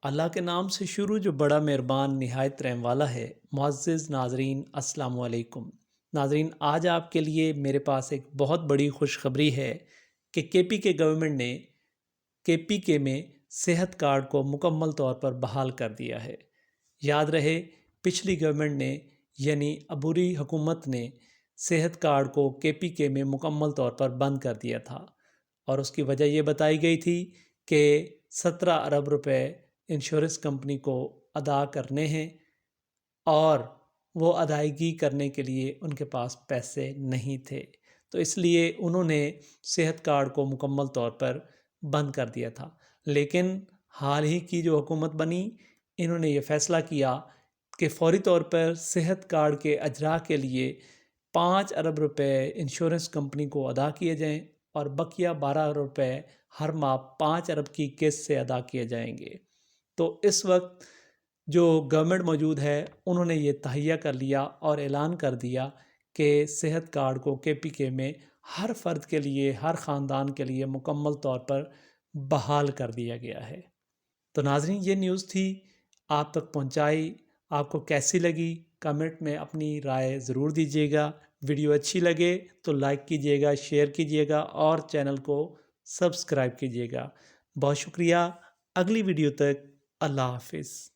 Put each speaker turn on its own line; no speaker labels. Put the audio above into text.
اللہ کے نام سے شروع جو بڑا مہربان نہایت رحم والا ہے۔ معزز ناظرین السلام علیکم۔ ناظرین، آج آپ کے لیے میرے پاس ایک بہت بڑی خوشخبری ہے کہ کے پی کے گورنمنٹ نے کے پی کے میں صحت کارڈ کو مکمل طور پر بحال کر دیا ہے۔ یاد رہے، پچھلی گورنمنٹ نے یعنی عبوری حکومت نے صحت کارڈ کو کے پی کے میں مکمل طور پر بند کر دیا تھا، اور اس کی وجہ یہ بتائی گئی تھی کہ 17 ارب روپے انشورنس کمپنی کو ادا کرنے ہیں، اور وہ ادائیگی کرنے کے لیے ان کے پاس پیسے نہیں تھے، تو اس لیے انہوں نے صحت کارڈ کو مکمل طور پر بند کر دیا تھا۔ لیکن حال ہی کی جو حکومت بنی، انہوں نے یہ فیصلہ کیا کہ فوری طور پر صحت کارڈ کے اجراء کے لیے 5 ارب روپے انشورنس کمپنی کو ادا کیے جائیں، اور بقیہ 12 ارب روپے ہر ماہ 5 ارب کی قسط سے ادا کیے جائیں گے۔ تو اس وقت جو گورنمنٹ موجود ہے، انہوں نے یہ تہیہ کر لیا اور اعلان کر دیا کہ صحت کارڈ کو کے پی کے میں ہر فرد کے لیے، ہر خاندان کے لیے مکمل طور پر بحال کر دیا گیا ہے۔ تو ناظرین، یہ نیوز تھی، آپ تک پہنچائی۔ آپ کو کیسی لگی؟ کمنٹ میں اپنی رائے ضرور دیجیے گا۔ ویڈیو اچھی لگے تو لائک کیجیے گا، شیئر کیجیے گا، اور چینل کو سبسکرائب کیجیے گا۔ بہت شکریہ۔ اگلی ویڈیو تک اللہ حافظ۔